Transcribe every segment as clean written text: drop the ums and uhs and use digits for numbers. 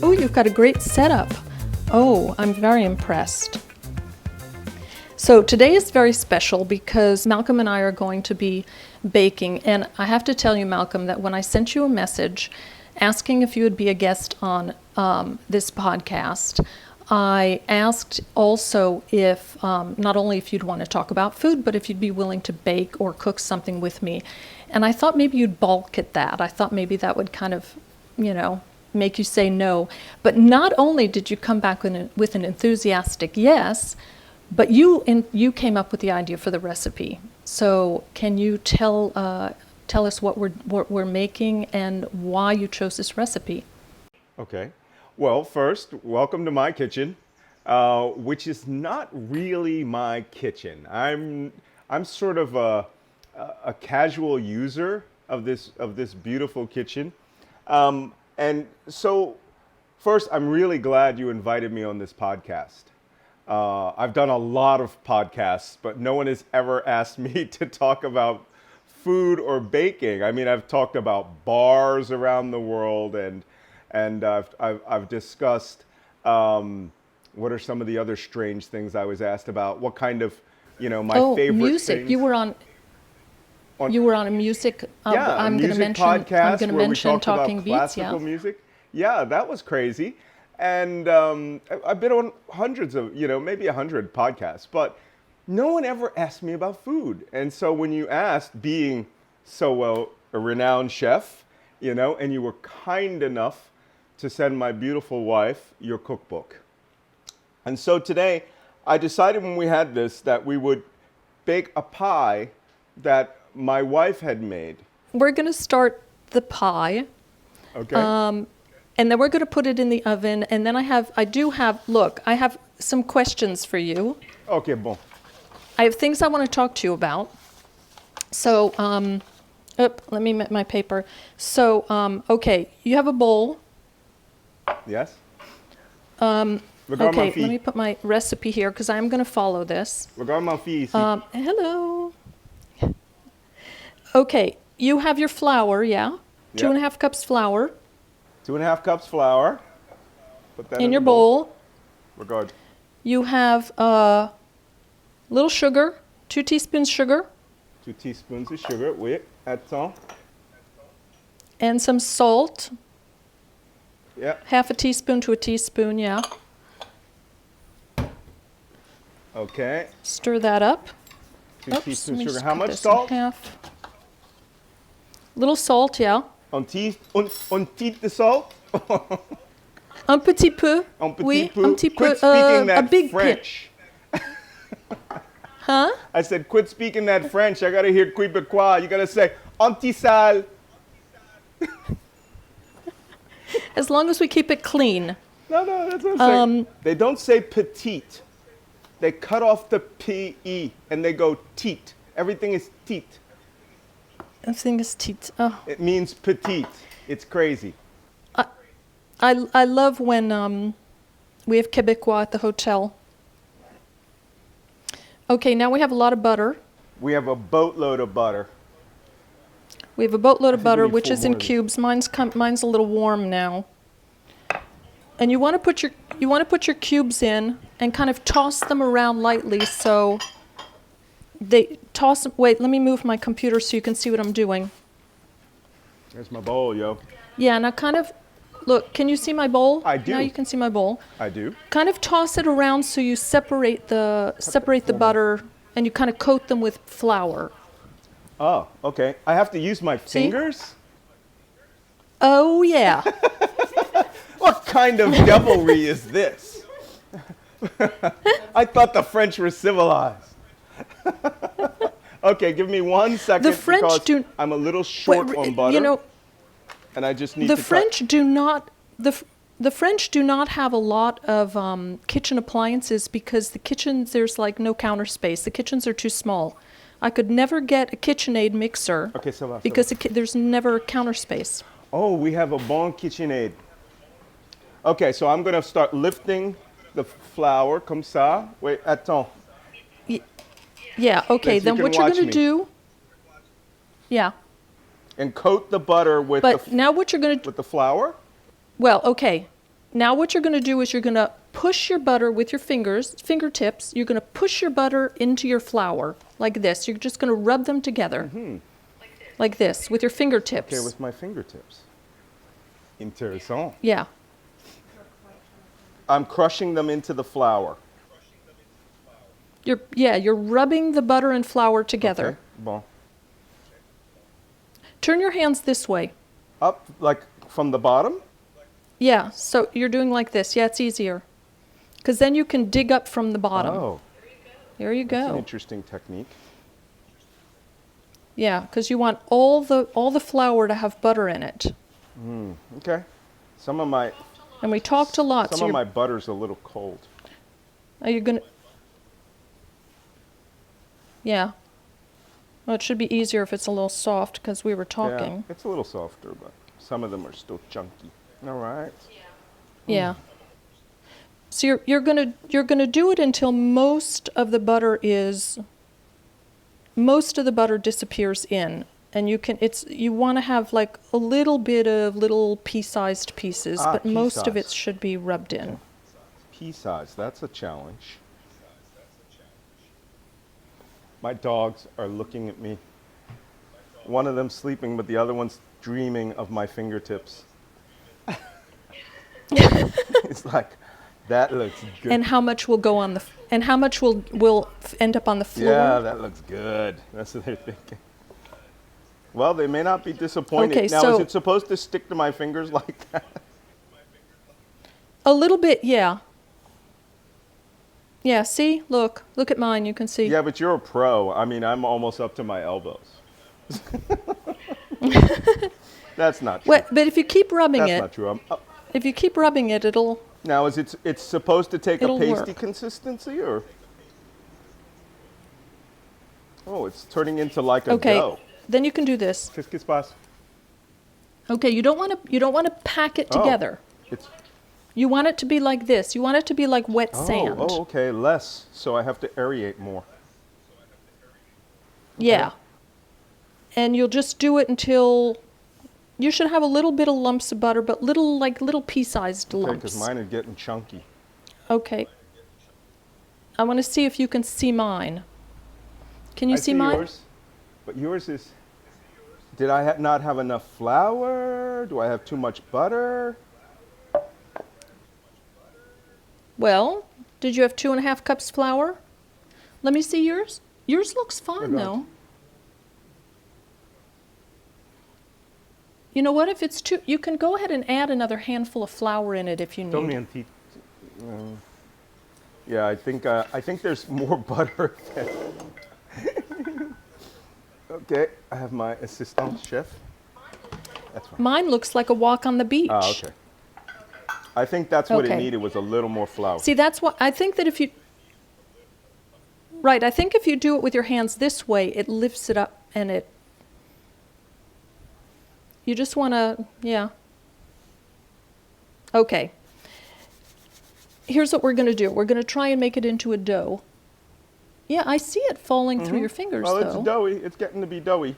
Oh, you've got a great setup. Oh, I'm very impressed. So today is very special because Malcolm and I are going to be baking. And I have to tell you, Malcolm, that when I sent you a message asking if you would be a guest on this podcast, I asked also if, not only if you'd want to talk about food, but if you'd be willing to bake or cook something with me. And I thought maybe you'd balk at that. I thought maybe that would kind of, make you say no. But not only did you come back with an enthusiastic yes, but you came up with the idea for the recipe. So can you tell us what we're making and why you chose this recipe? Okay. Well, first, welcome to my kitchen, which is not really my kitchen. I'm sort of a casual user of this beautiful kitchen, and so first, I'm really glad you invited me on this podcast. I've done a lot of podcasts, but no one has ever asked me to talk about food or baking. I mean, I've talked about bars around the world, and I've discussed what are some of the other strange things I was asked about. What kind of, my favorite music. things. You were on a music. Yeah, I'm going to mention. Podcast I'm going to where mention we talked Talking about Beats. classical music. Yeah, that was crazy. And I've been on hundreds of, maybe 100 podcasts, but no one ever asked me about food. And so when you asked, being a renowned chef, and you were kind enough to send my beautiful wife your cookbook. And so today, I decided when we had this that we would bake a pie that my wife had made. We're going to start the pie. Okay. And then we're going to put it in the oven. And then I have some questions for you. Okay, bon. I have things I want to talk to you about. So, let me get my paper. So, okay, you have a bowl. Yes. Okay, let me put my recipe here because I'm going to follow this. Regarde ma fille ici. Hello. Okay, you have your flour, yeah? Yep. 2.5 cups flour. 2.5 cups flour. Put that in your bowl. Regarde. You have little sugar, 2 teaspoons sugar. 2 teaspoons of sugar, oui, attends. And some salt. Yeah. 1/2 teaspoon to a teaspoon, yeah. Okay. Stir that up. 2 teaspoons sugar. How much salt? Little salt, yeah. Un petit de salt? Un petit peu. Un petit oui, peu. Un petit Quit peu. speaking that a big French. Huh? I said, quit speaking that French. I got to hear Quebecois. You got to say, anti-sal. As long as we keep it clean. No, that's what I'm saying. They don't say petite. They cut off the P-E and they go teat. Everything is teat. Everything is teat. Oh. It means petite. It's crazy. I love when we have Quebecois at the hotel. Okay, now we have a lot of butter. We have a boatload of butter. We have a boatload of butter, which is in cubes. Mine's a little warm now. And you want to put your cubes in and kind of toss them around lightly so they toss. Wait, let me move my computer so you can see what I'm doing. There's my bowl, yo. Yeah, now kind of look. Can you see my bowl? I do. Now you can see my bowl. I do. Kind of toss it around so you separate the butter and you kind of coat them with flour. Oh, okay. I have to use my fingers? Oh, yeah. What kind of devilry is this? I thought the French were civilized. Okay, give me 1 second The French because I'm a little short on butter. And I just need the to French do not the French do not have a lot of kitchen appliances because the kitchens, there's like no counter space. The kitchens are too small. I could never get a KitchenAid mixer because there's never counter space. Oh, we have a bon KitchenAid. Okay, so I'm going to start lifting the flour, comme ça. Wait, attends. Yeah, okay, then what you're going to do... Yeah. And coat the butter with now what you're going to... With the flour? Well, okay. Now what you're going to do is you're going to push your butter with your fingertips. You're going to push your butter into your flour like this. You're just going to rub them together. Like this with your fingertips. Okay, with my fingertips. Intéressant. Yeah. I'm crushing them into the flour. You're rubbing the butter and flour together. Okay, bon. Turn your hands this way. Up, like from the bottom? Yeah, so you're doing like this. Yeah, it's easier. Because then you can dig up from the bottom. Oh. There you That's an go. interesting technique. Yeah, because you want all the flour to have butter in it. Okay. Some of my And we talked a lot. some of my butter's a little cold. Are you gonna? Yeah. Well, it should be easier if it's a little soft because we were talking. Yeah, it's a little softer, but some of them are still chunky. All right. Yeah. So you're gonna do it until most of the butter disappears in, and you want to have like a little bit of little pea-sized pieces, but most of it pea-sized. should be rubbed in. Pea size, that's a challenge. My dogs are looking at me. One of them's sleeping, but the other one's dreaming of my fingertips. It's like, that looks good. And how much will go on and how much will end up on the floor? Yeah, that looks good. That's what they're thinking. Well, they may not be disappointed. Okay, now, so is it supposed to stick to my fingers like that? a little bit, yeah. Yeah, see? Look at mine, you can see. Yeah, but you're a pro. I mean, I'm almost up to my elbows. That's not true. Well, but if you keep rubbing That's it, not true. if you keep rubbing it, it'll Now, it's supposed to take a It'll pasty work. consistency, or? Oh, it's turning into like a okay. dough. Then you can do this. Fiscus pass. Okay, you don't want to pack it together. It's You want it to be like this. You want it to be like wet sand. Oh, okay, less. So I have to aerate more. Yeah. And you'll just do it until you should have a little bit of lumps of butter, but little pea-sized Okay, lumps. because mine are getting chunky. Okay. I want to see if you can see mine. Can you I see mine? yours, but yours is. Did I not have enough flour? Do I have too much butter? Well, did you have 2.5 cups flour? Let me see yours. Yours looks fine, God. though. You know what? If it's too, you can go ahead and add another handful of flour in it if you need. Yeah, I think there's more butter. Okay, I have my assistant chef. That's fine. Mine looks like a walk on the beach. Ah, okay. I think that's what it Okay. needed, was a little more flour. See, that's what I think that if you. Right, I think if you do it with your hands this way, it lifts it up and it. You just want to, yeah. Okay. Here's what we're going to do. We're going to try and make it into a dough. Yeah, I see it falling through your fingers, Well, though. it's doughy. It's getting to be doughy.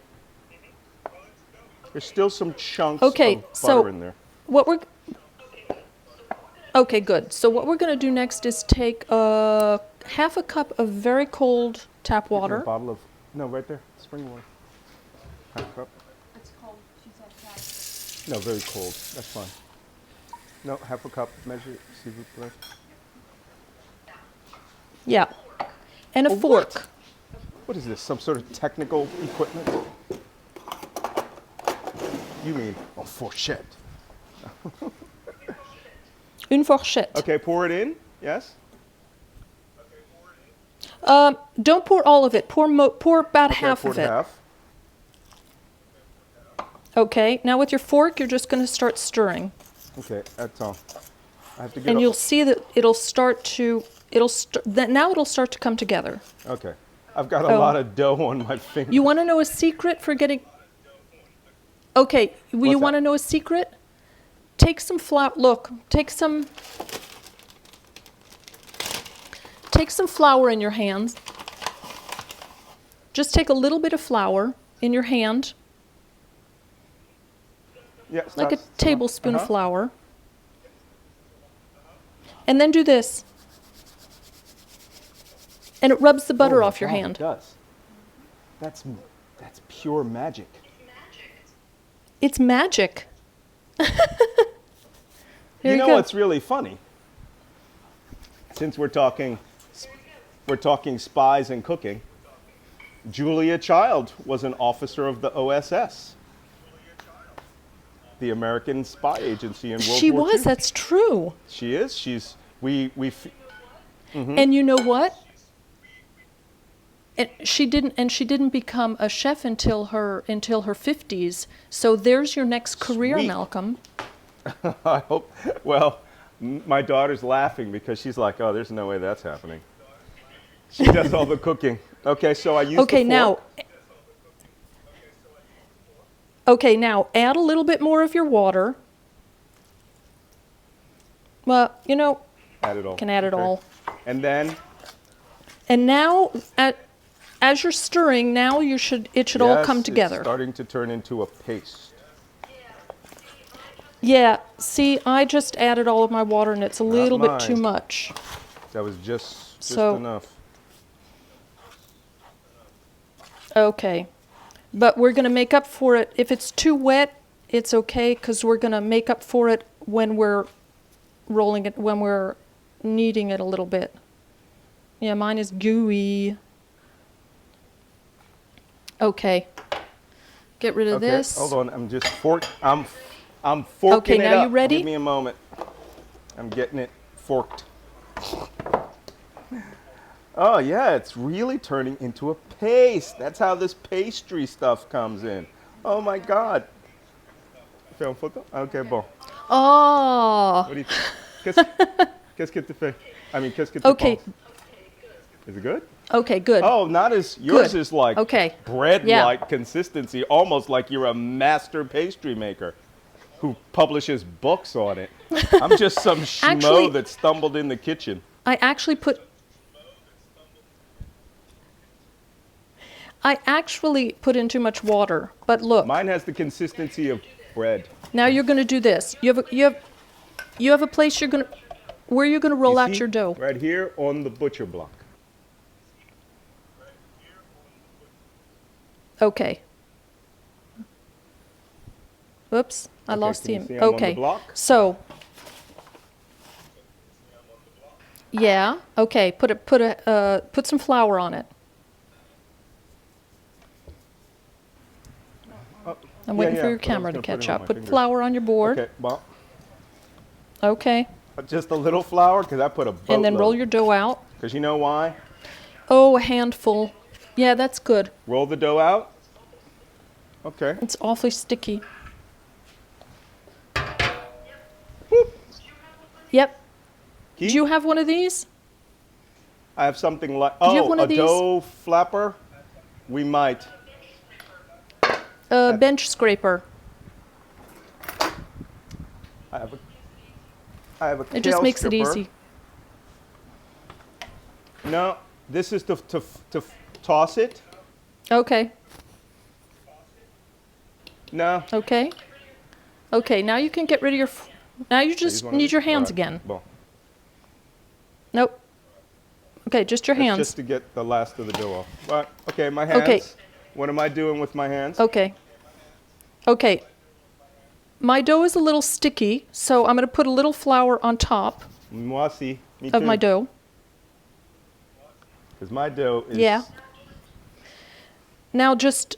There's still some chunks Okay, of butter so in there. what we're. Okay, good. So what we're going to do next is take half a cup of very cold tap Give me a water. bottle of, no, right there, spring water. Half a cup. It's cold. She said No, very cold. That's fine. No, half a cup. Measure, s'il vous plaît. Yeah. And a A fork. what? What is this? Some sort of technical equipment? You mean a fourchette? Une fourchette. Okay, pour it in. Yes. Don't pour all of it. Pour about Okay, half poured of it. half. Okay. Now with your fork, you're just going to start stirring, Okay, that's all. I have to get. and you'll see that now it'll start to come together. Okay, I've got a lot of dough on my finger. You want to know a secret for getting? Okay. You What's want to that? know a secret? Take some flour. Look. Take some flour in your hands. Just take a little bit of flour in your hand, Yeah, like a stop. tablespoon of Uh-huh. flour. And then do this. And it rubs the butter off your hand. It does. That's pure magic. It's magic. You know what's really funny? Since we're talking spies and cooking, Julia Child was an officer of the OSS, the American Spy Agency in World War II. She was. That's true. She is. She's And you know what? She didn't become a chef until her 50s. So there's your next career, Sweet. Malcolm. I hope. Well, my daughter's laughing because she's like, "Oh, there's no way that's happening." She does all the cooking. Okay, so I use the fork. Okay, now add a little bit more of your water. Well, Add it all. can add it all. And then. And now, as you're stirring, now it should all come together. It's starting to turn into a paste. Yeah, see, I just added all of my water and it's a little bit too much. That was just So- enough. Okay, but we're going to make up for it. If it's too wet, it's okay because we're going to make up for it when we're rolling it, when we're kneading it a little bit. Yeah, mine is gooey. Okay, get rid of this. Hold on. I'm just I'm forking it up. Okay, now you ready? Give me a moment. I'm getting it forked. Oh yeah, it's really turning into a paste. That's how this pastry stuff comes in. Oh my God. Fais un photo? Okay, bon. Oh. What do you think? Qu'est-ce que tu fais? I mean, qu'est-ce que tu Okay. penses? Is it good? Okay, good. Oh, not as yours Good. is like Okay. bread-like consistency, almost like you're a master pastry maker who publishes books on it. I'm just some schmo Actually- that stumbled in the kitchen. I actually put in too much water. But look, Mine has the consistency of bread. now you're going to do this. You have a place where you're going to roll You out see? your dough. Right here on the butcher block. Okay. Oops, I lost can you him. see I'm on the Okay. block? So, yeah. Okay. Put some flour on it. I'm waiting for your but I was camera to gonna put it catch on up. my Put fingers. flour on your board. Okay, well, Okay. just a little flour because I put a boatload. And then roll your dough out. Because you know why? Oh, a handful. Yeah, that's good. Roll the dough out. Okay. It's awfully sticky. Whoop. Yep. Keep. Do you have one of these? I have something like you have one of these? dough flapper. We might. A bench scraper. I have a. It just kale makes it stripper. easy. No, this is to toss it. Okay. No. Okay. Okay, now you can get rid of your... Now you just Use one of need these? your hands All right. again. Bon. Nope. Okay, just your That's hands. just to get the last of the dough off. But okay, my hands. Okay. What am I doing with my hands? Okay. Okay. My dough is a little sticky, so I'm going to put a little flour on top Moi aussi. Me of too. my dough. Because my dough is. Yeah. Now just...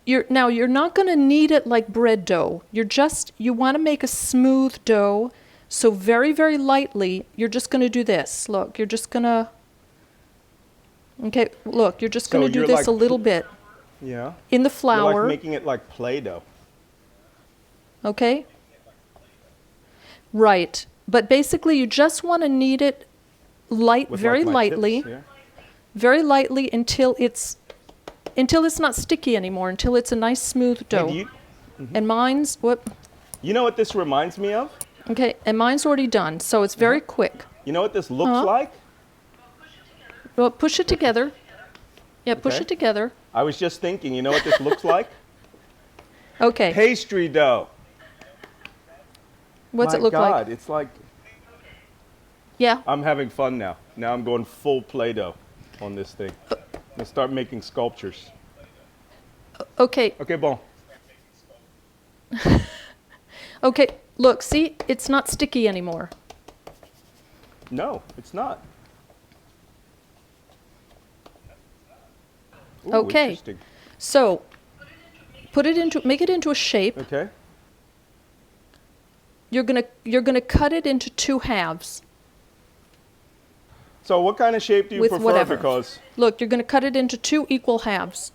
You're not going to knead it like bread dough. You want to make a smooth dough. So very, very lightly, you're just going to do this. Look, you're just going to... Okay, look, you're just going So to do you're this like a little bit Yeah. in the You're flour. like making it like Play-Doh. Okay? Right. But basically, you just want to knead it With very like my lightly, tips, yeah? very lightly until it's not sticky anymore, until it's a nice smooth Hey, dough. do you, And mine's you know what this reminds me of? okay, and mine's already done, so it's very quick. You know what this looks like? Well, push it together. Yeah, push Okay. it together. I was just thinking, you know what this looks like? Okay. Pastry dough. What's My it look God, like? it's like Yeah. I'm having fun now. Now I'm going full Play-Doh on this thing. I'm gonna start making sculptures. Okay. Okay, bon. Okay. Look, see, it's not sticky anymore. No, it's not. Ooh, Okay. interesting. So, make it into a shape. Okay. You're gonna cut it into 2 halves So what kind of shape do you with prefer? whatever. Because Look, you're gonna cut it into 2 equal halves.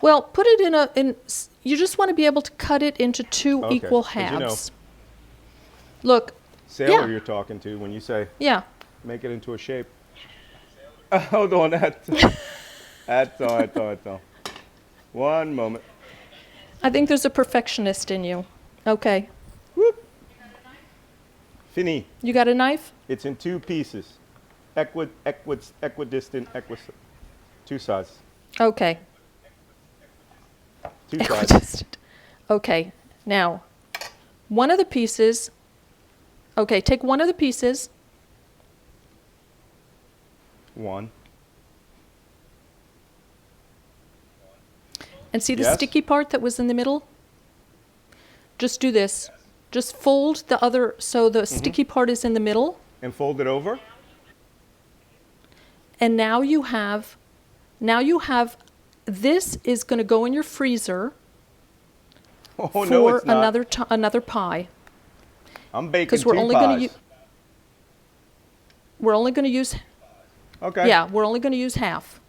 Well, put it you just want to be able to cut it into 2 Okay, equal 'cause you know, halves. Look, sailor yeah. you're talking to when you say Yeah. make it into a shape. Hold on, attends. One moment. I think there's a perfectionist in you. Okay. Whoop. Fini. You got a knife? It's in 2 pieces. Equidistant, 2 sides. Okay. 2 sides. Equidistant. Okay. Now, one of the pieces. Okay, take one of the pieces. 1. And see the Yes. sticky part that was in the middle? Just do this. Just fold the other so the sticky part is in the middle. And fold it over. And now you have this is going to go in your freezer Oh for no, it's not. another pie. I'm baking Because 2 we're only going pies. to we're only going to use Okay. yeah, we're only going to use half.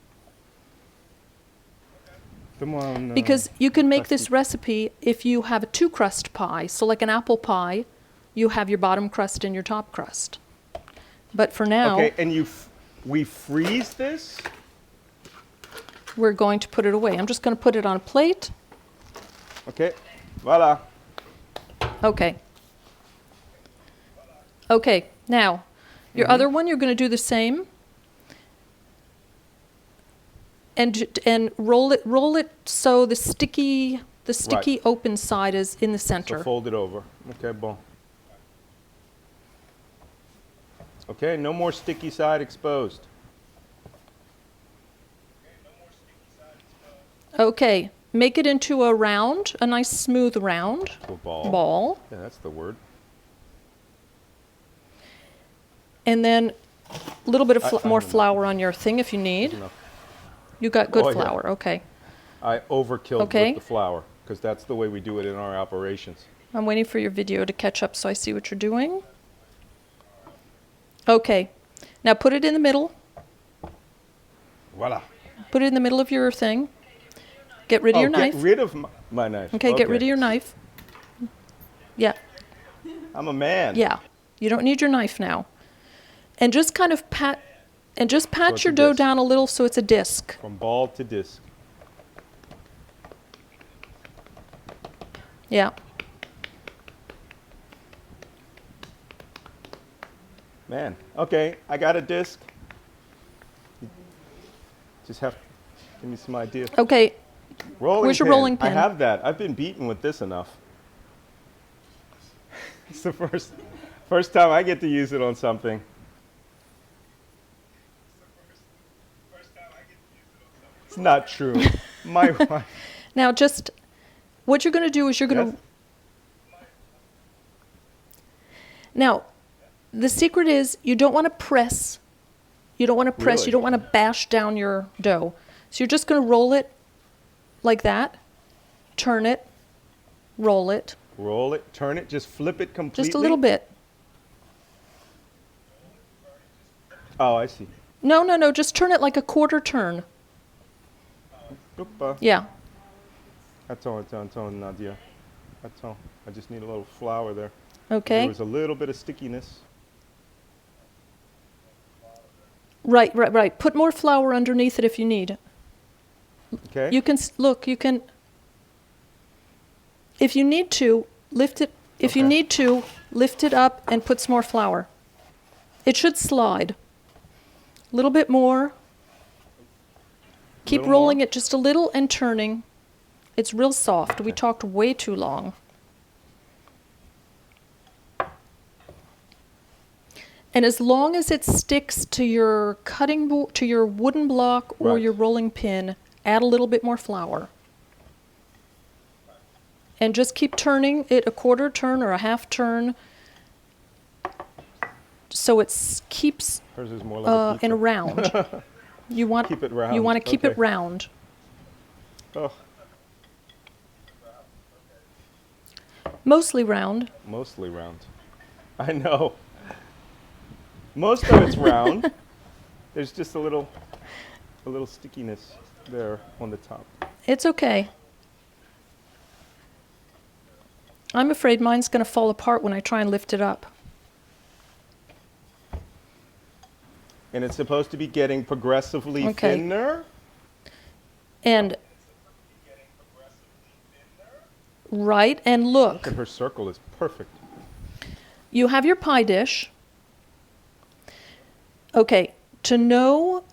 Come on. Because you can make this recipe if you have a 2 crust pie. So like an apple pie, you have your bottom crust and your top crust. But for now, Okay, and we freeze this? we're going to put it away. I'm just going to put it on a plate. Okay. Voila. Okay. Okay, now, your other one, you're going to do the same. And roll it so the sticky open side is in the center. So fold it over. Okay, bon. Okay, no more sticky side exposed. Okay, make it into a round, a nice smooth round A ball. ball. Yeah, that's the word. And then a little bit of I more don't know. flour on your thing if you need. Enough. You got good Oh, yeah. flour, okay. I overkilled Okay. with the flour because that's the way we do it in our operations. I'm waiting for your video to catch up so I see what you're doing. Okay, now put it in the middle. Voila. Put it in the middle of your thing. Get rid of your knife. Get rid of my knife. Okay, get rid of your knife. Yeah, I'm a man. yeah. You don't need your knife now. And just kind of pat it's your a dough disc. down a little so it's a disc. From ball to disc. Yeah. Man. Okay, I got a disc. Just have to give me some ideas. Okay, Rolling Where's your pin. rolling I pin? have that. I've been beaten with this enough. It's the first time I get to use it on something. It's not true. My wife. now just what you're going to do is you're going to. Yes? Now, the secret is you don't want to press. You don't want to press. Really? You don't want to bash down your dough. So you're just going to roll it like that, turn it, roll it, Roll it, turn it, just flip it completely. just a little bit. Oh, I see. No, just turn it like a quarter turn. Oop, Yeah. attends, Nadia. Attends. I just need a little flour there. Okay. There was a little bit of stickiness. Right. Put more flour underneath it if you need. Okay. You can look. You can. If you need to lift it. If you Okay. need to lift it up and put some more flour. It should slide. A little bit more. Keep Little rolling more? it just a little and turning. It's real soft. We talked way too long. And as long as it sticks to your to your wooden block or Right. your rolling pin, add a little bit more flour. And just keep turning it a quarter turn or a half turn so it keeps Hers is more like a pizza. in a round. You want Keep it round. You want to keep it Okay. round. Oh, Mostly round. mostly round. I know. Most of it's round. There's just a little stickiness there on the top. It's okay. I'm afraid mine's going to fall apart when I try and lift it up. And it's supposed to be getting progressively Okay. thinner. And right, and look, And her circle is perfect. you have your pie dish. Okay, to know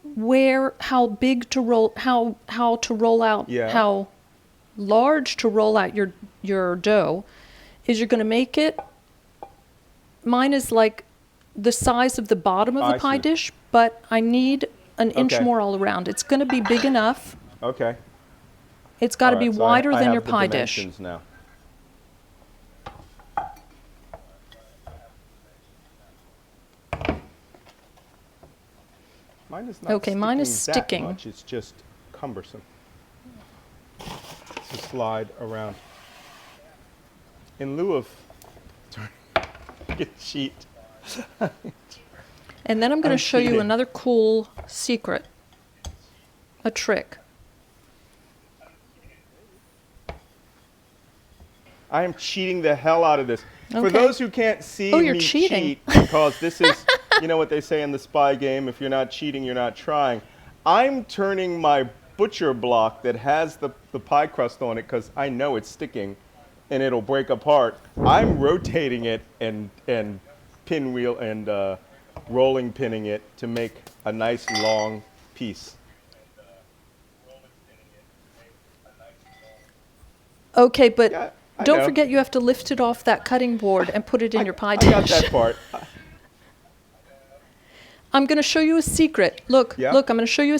how big to roll, how to roll out, Yeah. how large to roll out your dough, is you're going to make it. Mine is like the size of the bottom of the I pie see. dish, but I need an inch Okay. more all around. It's going to be big enough. Okay. It's got to All be right, so wider I than have your the pie dish. dimensions now. Mine is not Okay, mine is that sticking. much. It's just cumbersome to slide around. In lieu of cheat. And then I'm going I'm to show you cheating. another cool secret, a trick. I am cheating the hell out of this. For Okay. those who can't see Oh, you're me cheating. cheat, because this is, you know what they say in the spy game, if you're not cheating, you're not trying. I'm turning my butcher block that has the pie crust on it, because I know it's sticking and it'll break apart. I'm rotating it and pinwheel and rolling pinning it to make a nice long piece. Okay, but Yeah, I don't know. forget you have to lift it off that cutting board and put it in your pie I got dish. that part. I'm going to show you a secret. Look, Yeah? look, I'm going to show you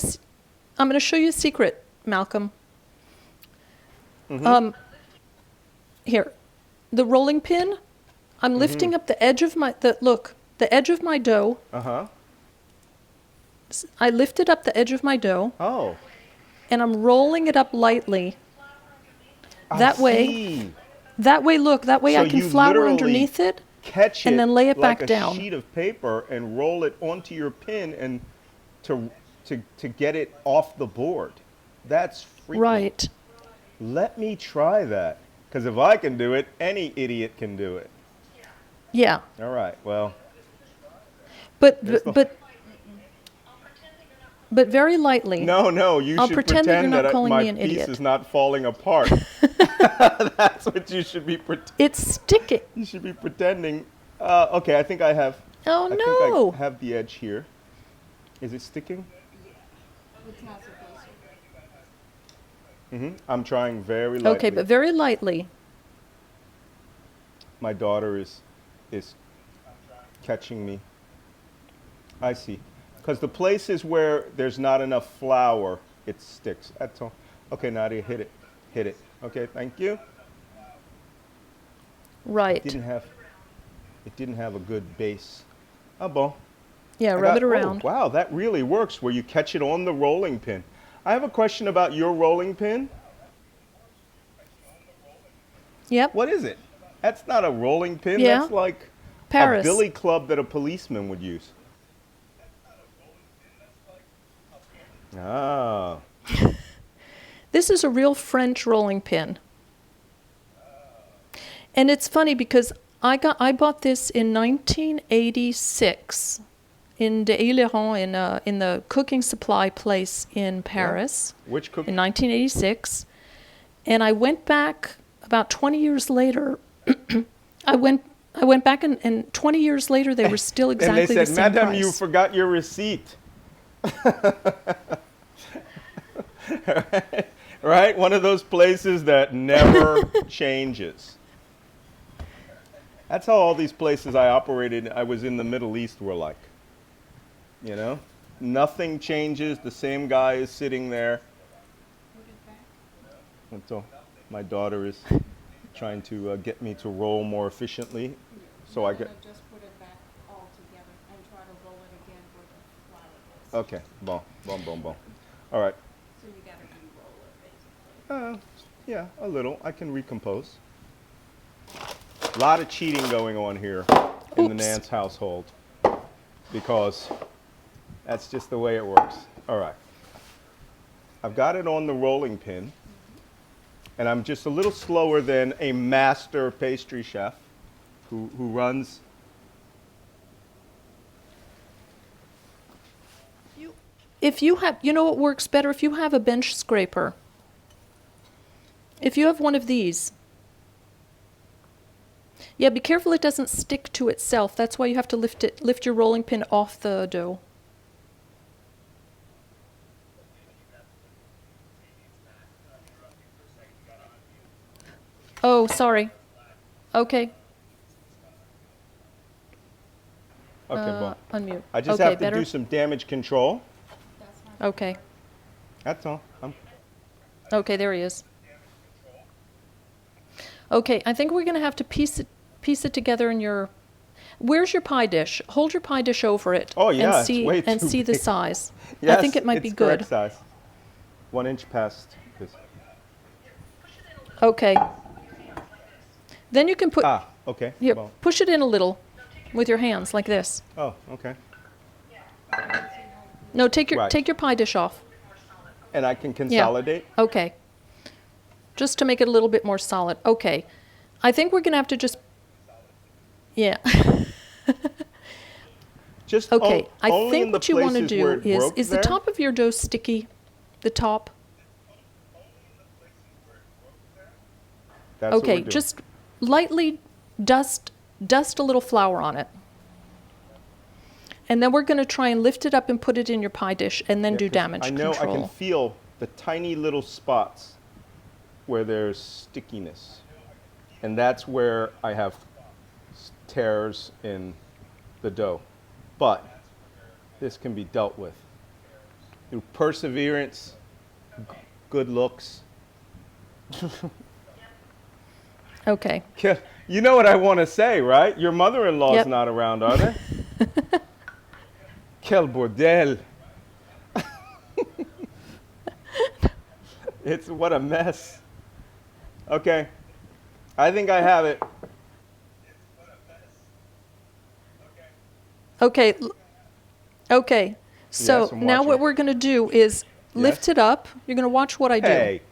I'm going to show you a secret, Malcolm. Mm-hmm. Here. The rolling pin, I'm lifting up the edge of the edge of my dough. Uh-huh. I lifted up the edge of my dough Oh. and I'm rolling it up lightly. I That way, see. that way, So I can you flour literally underneath it. Catch and it then lay it like back a down. sheet of paper and roll it onto your pin and to get it off the board. That's freaking. Right. Let me try that, because if I can do it, any idiot can do it. Yeah. All right. Well, But There's the- but very lightly. no. You I'll should pretend that you're not that calling my me an piece idiot. is not falling apart. That's what you should be pretending. It's sticking. You should be pretending. Okay, I think I have. Oh I think no. I have the edge here. Is it sticking? I'm trying very lightly. Okay, but very lightly. My daughter is catching me. I see. Because the places where there's not enough flour, it sticks. That's all. Okay, Nadia, hit it. Hit it. Okay, thank you. Right. It didn't have a good base. Ah bon. Yeah, I rub it got- around. Oh, wow, that really works where you catch it on the rolling pin. I have a question about your rolling pin. Yep. What is it? That's not a rolling pin. Yeah. That's like Paris. a billy club that a policeman would use. Ah. This is a real French rolling pin. And it's funny because I bought this in 1986 in de Ileron in the cooking supply place in Paris Which cook? in 1986. And I went back about 20 years later. I went back and 20 years later they were still exactly and they said, the same Madam, price. you forgot your receipt. Right? One of those places that never changes. That's how all these places I operated, I was in the Middle East, were like. You know? Nothing changes. The same guy is sitting there. And so my daughter is trying to get me to roll more efficiently. So I get. Just put it back all together and try to roll it again with the flour. Okay. Boom, boom, boom, boom. All right. So you gotta re-roll it basically. Yeah, a little. I can recompose. A lot of cheating going on here in the Oops. Nance household because that's just the way it works. All right. I've got it on the rolling pin, and I'm just a little slower than a master pastry chef who runs. If you have, you know what works better? If you have a bench scraper. If you have one of these. Yeah, be careful it doesn't stick to itself. That's why you have to lift your rolling pin off the dough. Oh, sorry. Okay. Okay, boom. Unmute. I just okay, have to better? do some damage control. Okay. That's all. Okay, there he is. Okay, I think we're going to have to piece it together in your. Where's your pie dish? Hold your pie dish over it. Oh, yeah, and it's see way and too see the big. size. Yes, I think it might be it's good. correct size. 1 inch past this. Okay. Then you can put Okay. here. Well, Push it in a little with your hands like this. oh, okay. No, take your Right. pie dish off. And I can consolidate. Okay. Just to make it a little bit more solid. Okay. I think we're going to have to just. Yeah. Just Okay. I only in think the what you want to places where do it is broke the there? top of your dough sticky? The top. That's what we're Okay, doing. just lightly dust a little flour on it. And then we're going to try and lift it up and put it in your pie dish and then Yeah, do 'cause damage I know control. I can feel the tiny little spots where there's stickiness. And that's where I have tears in the dough. But this can be dealt with through perseverance, good looks. Okay. You know what I want to say, right? Your mother-in-law's Yep. not around, are they? Quel bordel. It's what a mess. Okay. I think I have it. Okay. Okay. So Yes, I'm now what watching. we're going to do is lift Yes. it up. You're going to watch what I do. Hey.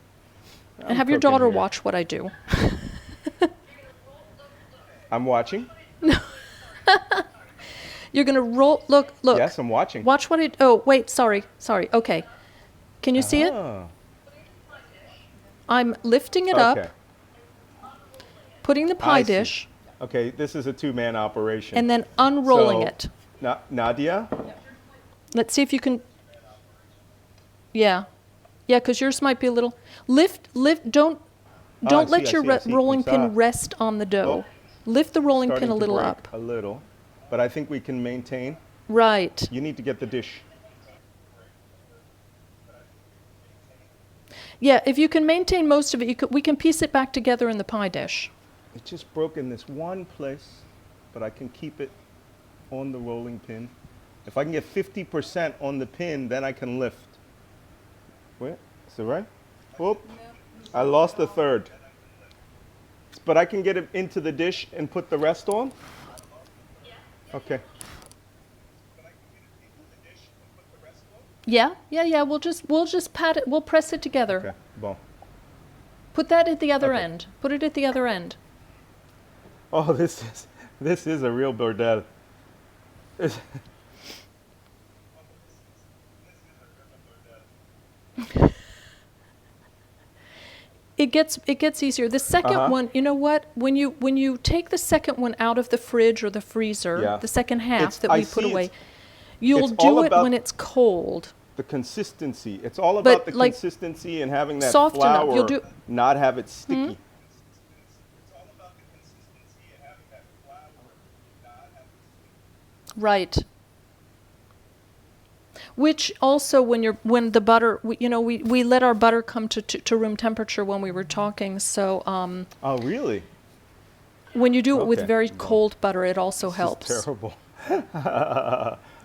And have your cooking daughter here. watch what I do. I'm watching. You're going to roll. Look. Yes, I'm watching. Watch what I. Oh, wait. Sorry. Okay. Can you see it? Ah, I'm lifting it okay. up, putting the pie I see. dish, Okay, this is a two-man operation. and then unrolling So, it. Nadia? Let's see if you can. Yeah. Yeah, because yours might be a little. Lift. Don't I let see, your I see. rolling Comme ça. pin rest on the dough. Oh. Lift the rolling Starting pin a to little break up. a little, but I think we can maintain. Right. You need to get the dish. Yeah, if you can maintain most of it, we can piece it back together in the pie dish. It just broke in this one place, but I can keep it on the rolling pin. If I can get 50% on the pin, then I can lift. Wait, is it right? Whoop. I lost a third. But I can get it into the dish and put the rest on? Okay. Yeah. We'll just pat it. We'll press it together. Okay, bon. Put that at the other Okay. end. Put it at the other end. Oh, this is a real bordel. It's- It gets easier. The second Uh-huh. one, you know what? When you take the second one out of the fridge or the freezer, Yeah. the second half It's- that I we put see away, it's- you'll it's all do it about when it's cold. The consistency. It's all But, about the like, consistency and having that soft enough. flour You'll do- not have it sticky. Right. Which also, when the butter, we let our butter come to room temperature when we were talking. So Oh, really? when you do it with Okay. very Well, cold butter, it also this is helps. terrible.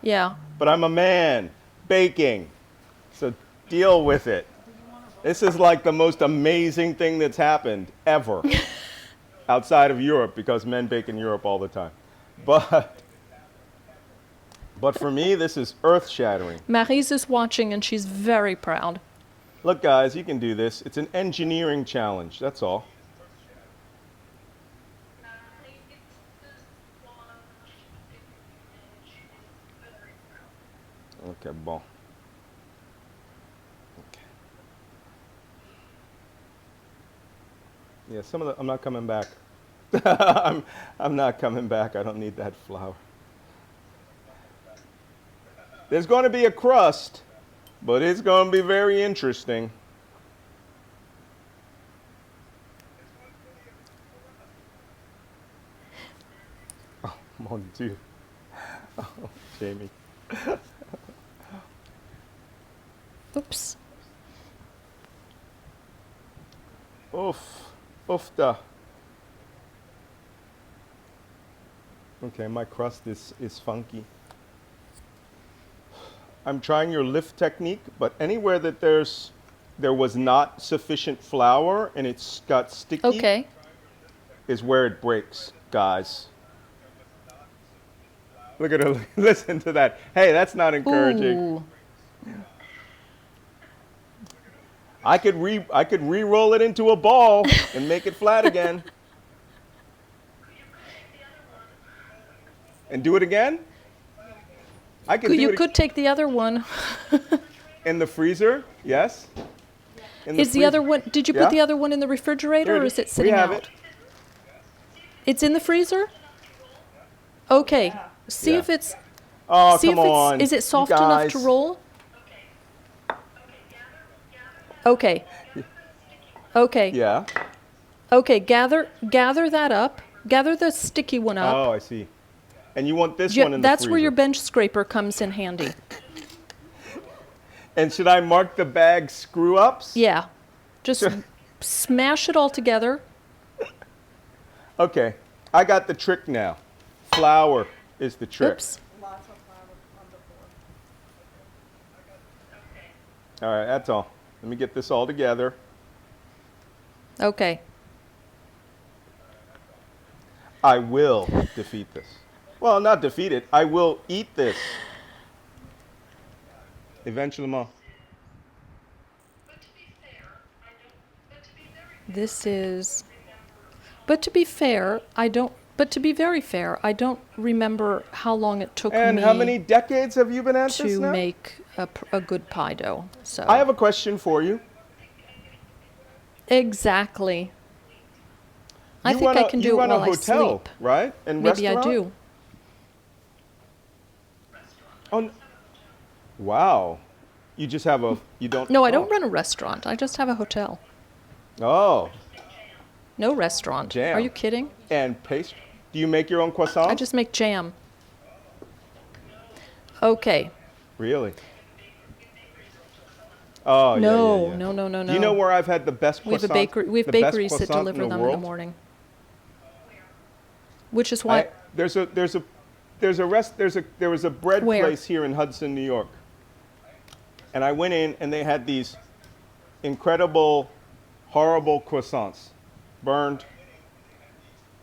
Yeah. But I'm a man baking, so deal with it. This is like the most amazing thing that's happened ever outside of Europe, because men bake in Europe all the time. But for me, this is earth-shattering. Maryse is watching, and she's very proud. Look, guys, you can do this. It's an engineering challenge, that's all. Okay, bon. Okay. Yeah, some of the, I'm not coming back. I'm not coming back. I don't need that flour. There's going to be a crust, but it's going to be very interesting. Oh, mon Dieu. Oh, Jamie. Oops. Oof. Oofta. Okay, my crust is funky. I'm trying your lift technique, but anywhere that there was not sufficient flour and it's got sticky Okay. is where it breaks, guys. Look at her. Listen to that. Hey, that's not encouraging. Ooh. I could re-roll it into a ball and make it flat again. And do it again? I could do You it could take the other one. in the freezer, yes? In Is the other one, did you Yeah. put the other one in the refrigerator, or is it sitting We have out? it. It's in the freezer? Okay. See Yeah. if it's, Oh, see come if on. it's, is it you soft enough to guys. roll? Okay. Okay. Yeah. Okay, gather that up. Gather the sticky one up. Oh, I see. And you want this Yeah, one in the that's freezer. where your bench scraper comes in handy. And should I mark the bag screw ups? Yeah. Just smash it all together. Okay. I got the trick now. Flour is the trick. Oops. Lots of flour on the board. All right, that's all. Let me get this all together. Okay. I will defeat this. Well, not defeat it. I will eat this. Eventually. This is, but to be fair, I don't, but to be very fair, I don't remember how long it took And me how many decades have you been at this to now? make a good pie dough. So I have a question for you. exactly. I You think run I a- can you do it run while a I hotel, sleep. right? And Maybe I restaurant? do. Oh, wow. You just have a, you don't. No, I oh. don't run a restaurant. I just have a hotel. Oh, No restaurant. Jam. Are you kidding? and pastry. Do you make your own croissants? I just make jam. Okay. Really? Oh, No, yeah, yeah, yeah. no. Do you know where I've had the best croissants? We have a bakery. We have the best bakeries that croissant deliver them in the world? morning. Which is why. There was a bread Where? place here in Hudson, New York. And I went in and they had these incredible, horrible croissants, burned.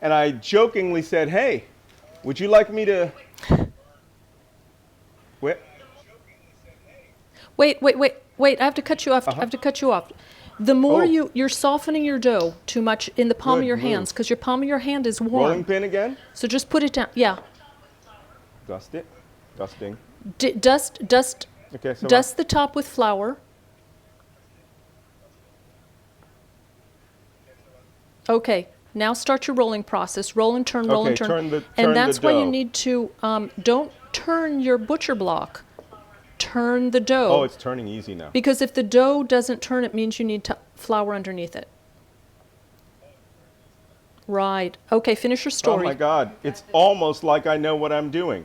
And I jokingly said, "Hey, would you like me to?" Wait. Wait! I have to cut you off. I have to cut you off. The more Oh. you're softening your dough too much in the palm Good of your move. hands, because your palm of your hand is warm. Rolling pin again? So just put it down. Yeah. Dust it. Dusting. Dust Okay, so dust the top with flour. Okay. Now start your rolling process. Roll and turn, roll Okay, and turn. turn the and that's why you dough. need to don't turn your butcher block. Turn the dough. Oh, it's turning easy now. Because if the dough doesn't turn, it means you need flour underneath it. Right. Okay, finish your Oh story. my God, it's almost like I know what I'm doing.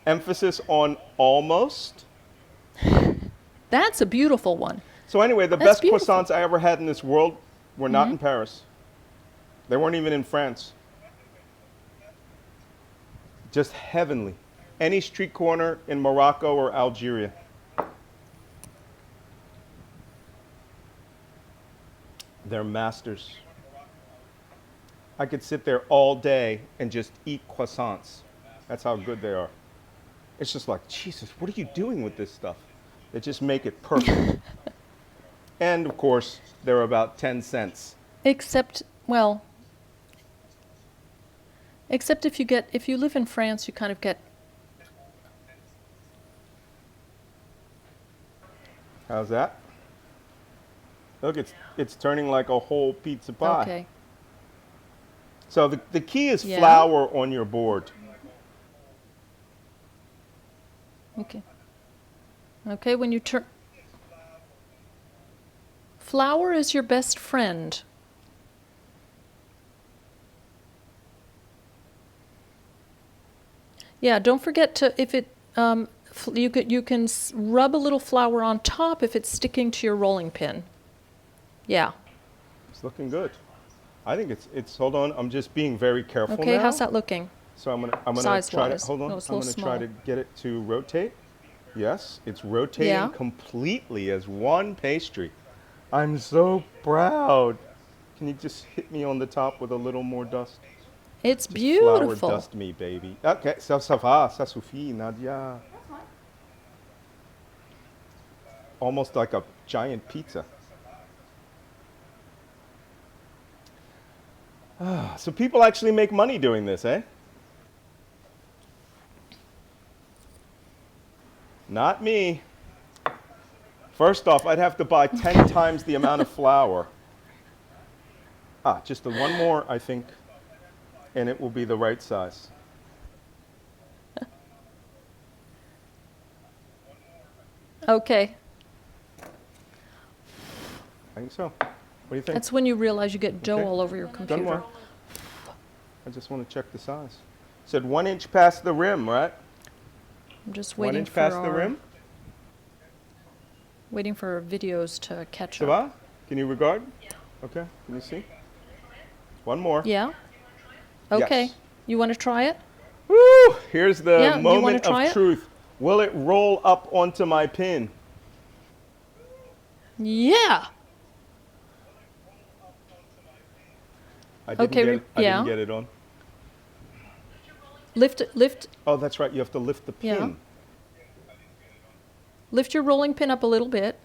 Emphasis on almost. That's a beautiful one. So anyway, the That's best beautiful. croissants I ever had in this world were not in Paris. They weren't even in France. Just heavenly. Any street corner in Morocco or Algeria. They're masters. I could sit there all day and just eat croissants. That's how good they are. It's just like, Jesus, what are you doing with this stuff? They just make it perfect. And of course, they're about 10 cents. Except, well, except if you live in France, you kind of get. How's that? Look, it's turning like a whole pizza pie. Okay. So the key is Yeah. flour on your board. Okay. Okay, when you turn. Flour is your best friend. Yeah, don't forget to, if it, you can rub a little flour on top if it's sticking to your rolling pin. Yeah. It's looking good. I think it's hold on, I'm just being very careful Okay, now. how's that looking? So I'm gonna try to Size-wise? hold on. No, it's a I'm little gonna try to small. get it to rotate. Yes, it's rotating Yeah. completely as one pastry. I'm so proud. Can you just hit me on the top with a little more dust? It's Just beautiful. flour dust me, baby. Okay, ça va, ça suffit, Nadia. Almost like a giant pizza. So people actually make money doing this, eh? Not me. First off, I'd have to buy 10 times the amount of flour. Just one more, I think, and it will be the right size. Okay. I think so. What do you think? That's when you realize you get dough Okay. all over your Done computer. well. I just want to check the size. Said 1 inch past the rim, right? I'm just 1 waiting inch for past the our, rim. waiting for our videos to catch Ça up. va? Can you regard? Okay. Can you see? One more. Yeah? Okay. Yes. You want to try it? Woo! Here's the Yeah, you wanna moment try of it? truth. Will it roll up onto my pin? Yeah. I didn't Okay, get it. I yeah. didn't get it on. Lift Oh, that's right. You have to lift the Yeah. pin. lift your rolling pin up a little bit.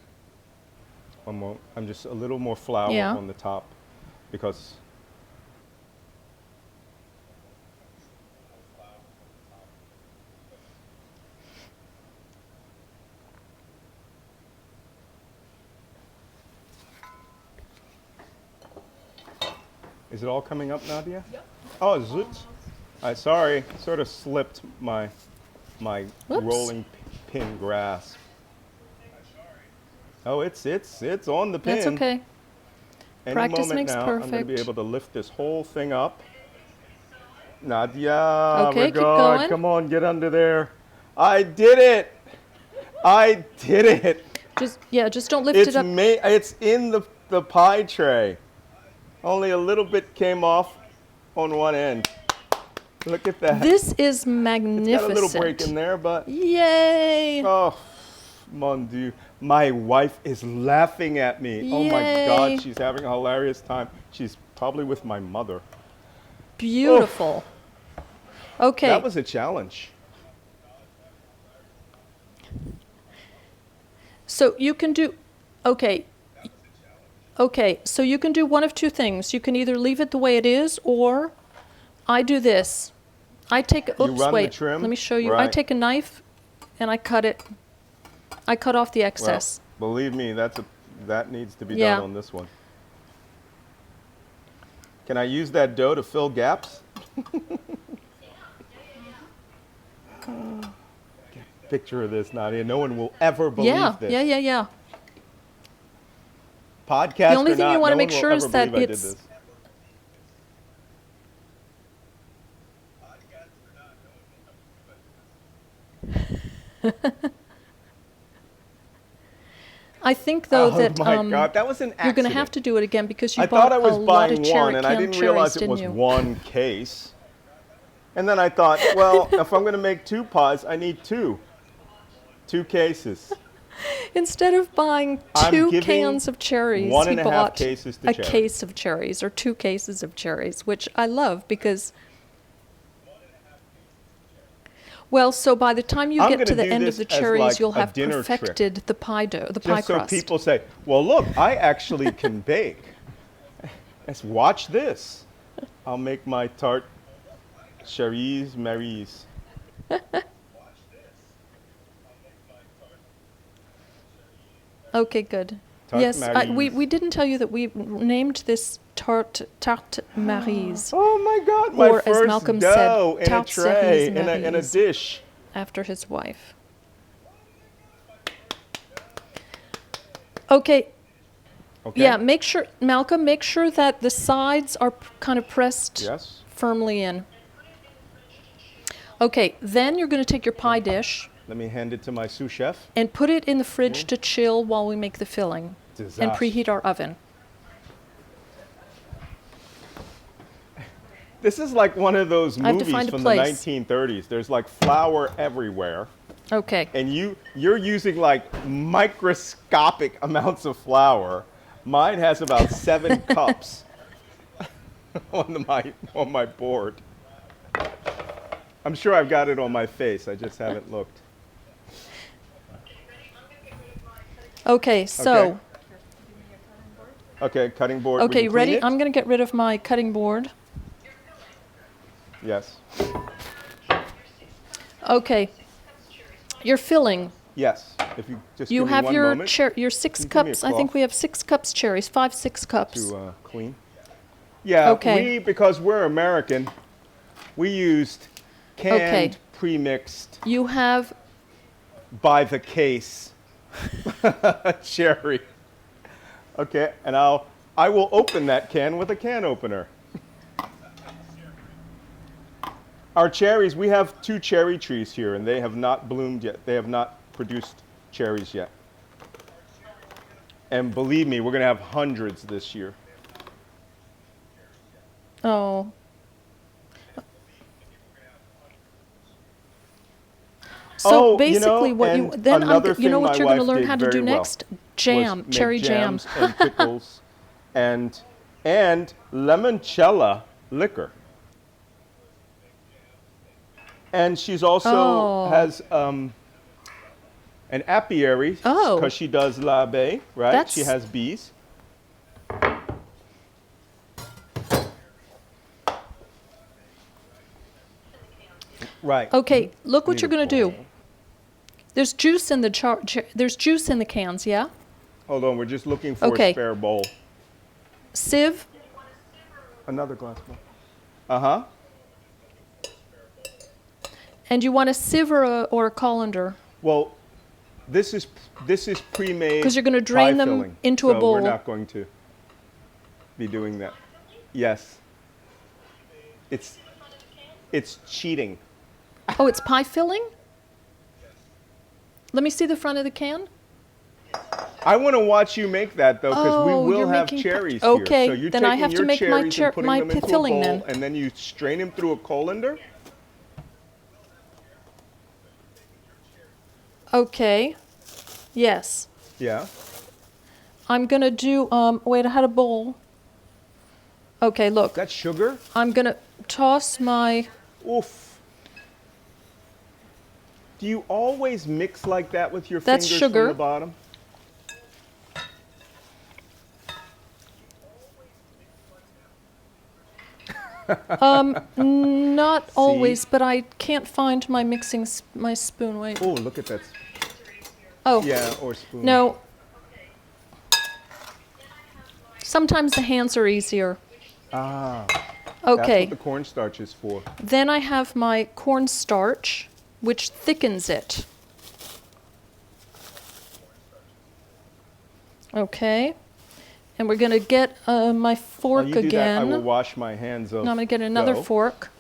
One more. I'm just a little more flour Yeah. on the top because is it all coming up, Nadia? Yep. Oh, zoot. Sorry, sort of slipped my Whoops. rolling pin grasp. Oh, it's on the pin. That's okay. Any Practice moment makes now, I'm going to be perfect. able to lift this whole thing up. Nadia, Okay, keep regard, going. come on, get under there. I did it. I did it. Just don't lift it up. It's in the pie tray. Only a little bit came off on one end. Look at that. This is It's got magnificent. a little break in there, but Yay! oh, mon dieu. My wife is laughing at me. Oh my Yay. God, she's having a hilarious time. She's probably with my mother. Beautiful. Okay. That was a challenge. So you can do, okay. Okay, so you can do one of two things. You can either leave it the way it is, or I do this. I take, oops, run the wait, trim? let me show you. I Right. take a knife and I cut it. I cut off the Well, excess. believe me, that needs to be Yeah. done on this one. Can I use that dough to fill gaps? Picture of this, Nadia. No one will ever believe Yeah, this. yeah. Podcast The only or thing not, you wanna no make one will sure is ever that believe I did it's- this. I think though that Oh my God, that was an accident. you're going to have to do it again because you I bought thought I was a lot of buying cherry one, and I canned didn't cherries, realize it didn't was you? one case. And then I thought, well, if I'm going to make 2 pies, I need 2. 2 cases. Instead of buying I'm 2 giving cans of cherries, he 1.5 bought cases to a charity. case of cherries or 2 cases of cherries, which I love because, well, so by the time you I'm get to gonna the do end of this the as cherries, like you'll a have dinner trick. perfected the pie dough, the pie Just so crust. people say, well, look, I actually can bake. Let's watch this. I'll make my tart Cherise Maries. Okay, good. Tarte Yes, we Maries. didn't tell you that we named this tarte Maries Oh my God, my Or, as first Malcolm said, dough in a tarte tray, cerise in a Maries. dish. after his wife. Okay, Okay? yeah, make sure, Malcolm, make sure that the sides are kind of pressed Yes. firmly in. Okay, then you're going to take your pie dish Let me hand it to my sous chef. and put it in the fridge to chill while we make the filling and Disaster. preheat our oven. This is like one of those I have to movies find a from place. the 1930s. There's like flour everywhere, Okay, and you're using like microscopic amounts of flour. Mine has about 7 cups on my board. I'm sure I've got it on my face. I just haven't looked. okay, so, Okay, cutting board. We okay, can clean ready? it? I'm going to get rid of my cutting board. Yes. Okay, your filling. Yes. If you just You give me have one your moment your 6 Can you give me a cups. I think cloth? we have 6 cups cherries, 5, 6 cups. to clean. Yeah, Okay. because we're American, we used canned, Okay. pre-mixed, You have, by the case cherry. Okay, and I will open that can with a can opener. Our cherries, we have 2 cherry trees here, and they have not bloomed yet. They have not produced cherries yet. And believe me, we're going to have hundreds this year. oh. So Oh, you basically, know, what you and then another you know thing what my you're going to wife learn did how to do very well next? Jam, was make cherry jam. jams and pickles and limoncello liquor. And she's also Oh. has an apiary Oh. because she does l'abbé, right? She That's- has bees. Right. Okay, look what Need you're a going to do. bowl. There's juice in the there's juice in the cans, yeah? Hold on, we're just looking for Okay. a spare bowl. Sieve. Another glass bowl. Uh-huh. And you want a sieve or a colander? Well, this is pre-made 'Cause you're gonna drain pie them filling, into a so bowl. We're not going to be doing that. Yes. It's cheating. Oh, it's pie filling? Let me see the front of the can. I want to watch you make that though, because Oh, we will you're have making cherries okay, here. So you're then I taking have to your make my cherries and putting my them into filling a bowl, then. and then you strain them through a colander. Okay. Yes. Yeah. I'm going to do, wait, I had a bowl. Okay, look. That's sugar. I'm going to toss my, Oof. Do you always mix like that with your That's fingers sugar. from the bottom? not always, but I can't find my my spoon. Wait. Oh, look at that. Oh, Yeah, or spoon. no. Sometimes the hands are easier. Ah. Okay. That's what the cornstarch is for. Then I have my cornstarch, which thickens it. Okay. And we're going to get my fork While you do again. that, I will wash my hands of Now I'm going to get another dough. fork.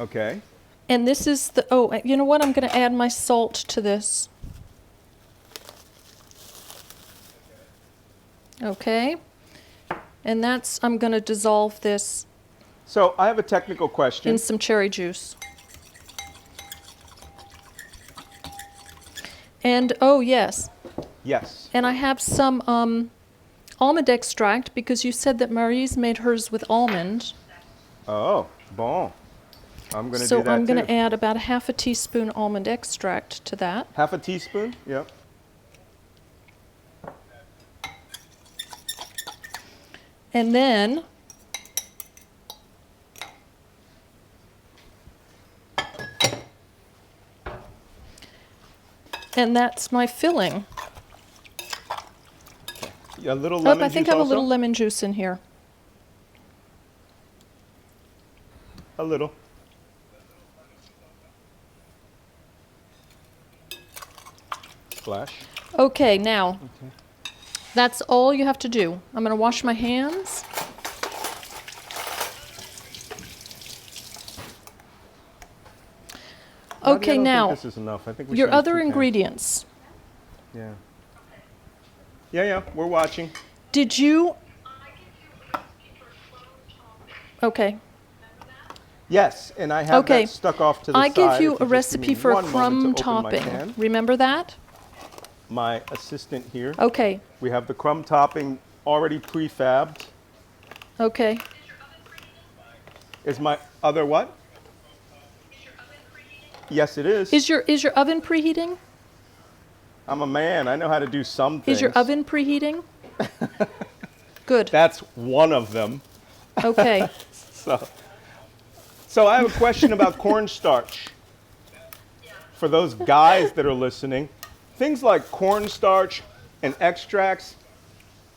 Okay. And this is the, oh, you know what? I'm going to add my salt to this. Okay. And that's, I'm going to dissolve this So I have a technical question. in some cherry juice. And, oh, yes. Yes. And I have some almond extract because you said that Marie's made hers with almond. Oh, bon. I'm going to So do that I'm going too. to add about a half a teaspoon almond extract to that. Half a teaspoon? Yep. And then that's my filling. A little lemon I think juice I have also? a little lemon juice in here. A little. Splash. Okay, now Okay. that's all you have to do. I'm going to wash my hands. Nadia, Okay, I don't now think this is enough. I think we your should use other 2 pans. ingredients. Yeah. Yeah, we're watching. Did you? Okay. Yes, and I have Okay. that stuck off to the I side. give If you you a just recipe give me for a 1 moment crumb to open my topping. pan. Remember that? My assistant here. Okay. We have the crumb topping already prefabbed. Okay. Is my other what? Yes, it is. Is your oven preheating? I'm a man. I know how to do some things. Is your oven preheating? Good. That's one of them. Okay. So I have a question about cornstarch. For those guys that are listening, things like cornstarch and extracts,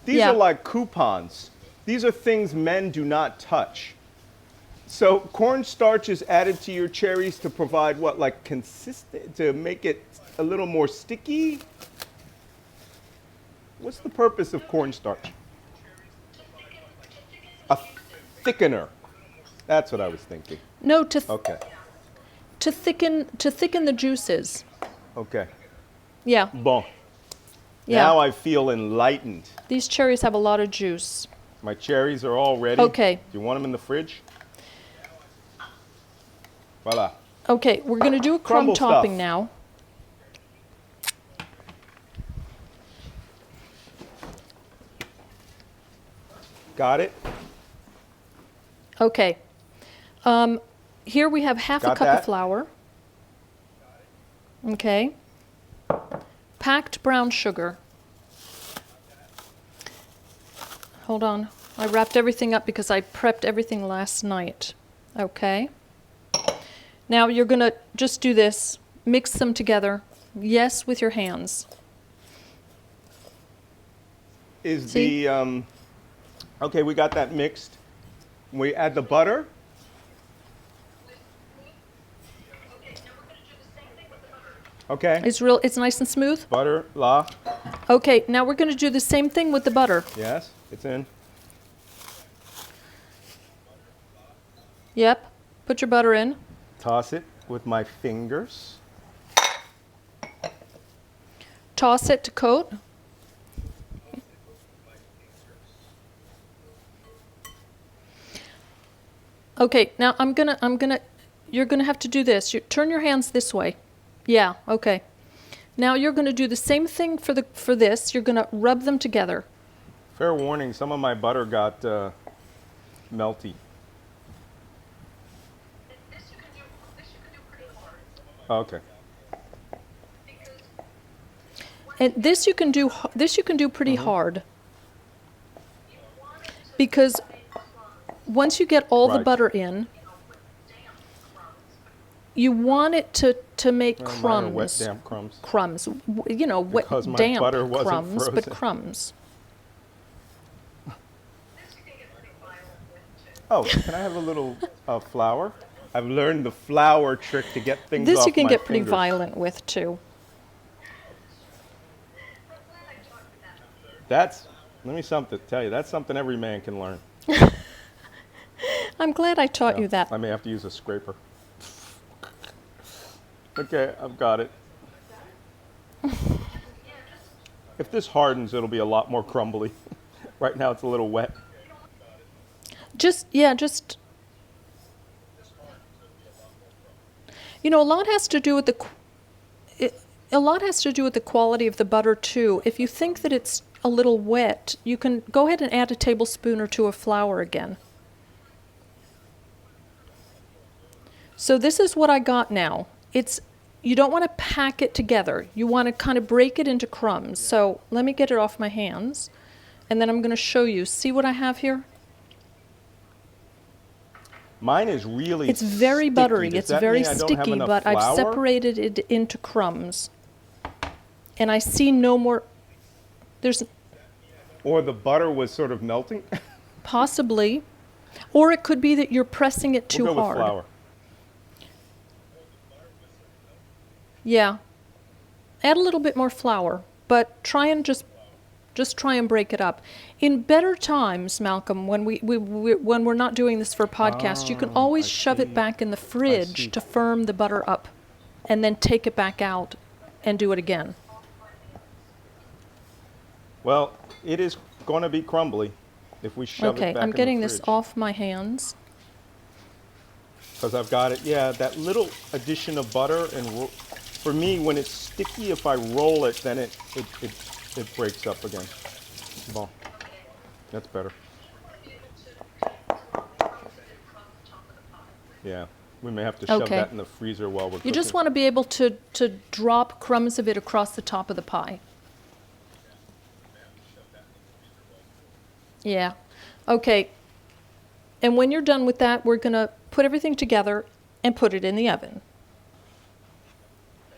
these Yeah. are like coupons. These are things men do not touch. So cornstarch is added to your cherries to provide what, like consistent, to make it a little more sticky? What's the purpose of cornstarch? A thickener. That's what I was thinking. No, Okay. to thicken the juices. Okay. Yeah. Bon. Yeah. Now I feel enlightened. These cherries have a lot of juice. My cherries are all ready. Okay. Do you want them in the fridge? Voila. Okay, we're going to do a crumb Crumble topping stuff. now. Got it? Okay. Here we have half a Got cup that? of flour. Okay. Packed brown sugar. Hold on. I wrapped everything up because I prepped everything last night. Okay. Now you're going to just do this. Mix them together. Yes, with your hands. Is See? the, okay, we got that mixed. We add the butter. Okay. It's nice and smooth. Butter, la. Okay, now we're going to do the same thing with the butter. Yes, it's in. Yep. Put your butter in. Toss it with my fingers. Toss it to coat. Okay, now you're gonna have to do this. You turn your hands this way. Yeah, okay. Now you're gonna do the same thing for this. You're gonna rub them together. Fair warning, some of my butter got melty. This you can do pretty hard. Okay. And this you can do pretty hard. Because once you get all the Right. butter in, you want it to make Mine are crumbs. wet, damp crumbs. Crumbs, you know, wet, Because my damp butter wasn't crumbs, but frozen. crumbs. Oh, can I have a little flour? I've learned the flour trick to get things This off you can my get pretty fingers. violent with too. Let me tell you, that's something every man can learn. I'm glad I taught you that. I may have to use a scraper. Okay, I've got it. If this hardens, it'll be a lot more crumbly. Right now it's a little wet. Just, you know, a lot has to do with a lot has to do with the quality of the butter too. If you think that it's a little wet, you can go ahead and add a tablespoon or two of flour again. So this is what I got now. You don't want to pack it together. You want to kind of break it into crumbs. So let me get it off my hands, and then I'm going to show you. See what I have here? Mine is really It's very sticky. buttery. Does It's that very mean I don't have sticky, enough but I've flour? separated it into crumbs. And I see no more. There's Or the butter was sort of melting? possibly, or it could be that you're pressing it too We'll go hard. with flour. Yeah. Add a little bit more flour, but try and just try and break it up. In better times, Malcolm, when when we're not doing this for a podcast, you can always I shove see. it back in the see. fridge to firm the butter up, and then take it back out and do it again. Well, it is going to be crumbly if we shove Okay, it back I'm in getting the this fridge. off my hands. Because I've got it. Yeah, that little addition of butter, and for me, when it's sticky, if I roll it, then it breaks up again. Bon. That's better. Yeah, we may have to shove Okay. that in the freezer while we're cooking. You just want to be able to drop crumbs of it across the top of the pie. Yeah. Okay. And when you're done with that, we're going to put everything together and put it in the oven.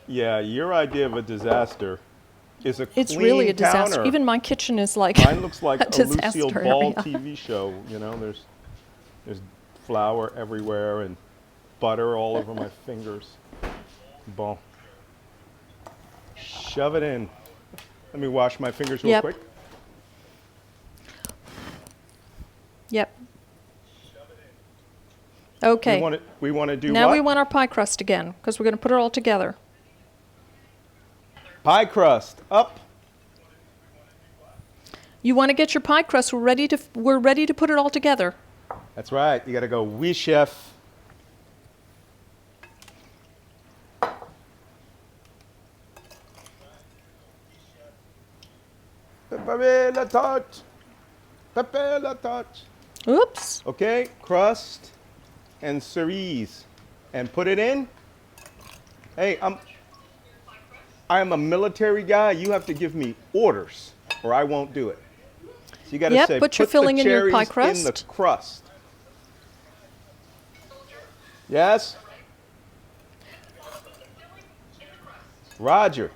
Yeah, your idea of a disaster is a It's clean really a disaster. counter. Even my kitchen is like Mine looks like a a Lucille disaster Ball area. TV show. You know, there's flour everywhere and butter all over my fingers. Bon. Shove it in. Let me wash my fingers real Yep. quick. Yep. Okay. We want to do Now what? we want our pie crust again because we're going to put it all together. Pie crust up. You want to get your pie crust. We're ready to put it all together. That's right. You got to go. Oui, chef. Préparez la tarte. Préparez la tarte. Oops. Okay, crust and cerise, and put it in. Hey, I'm a military guy. You have to give me orders, or I won't do it. So you got to Yep, say, put your the filling in your pie cherries in the crust. crust. Yes. Roger.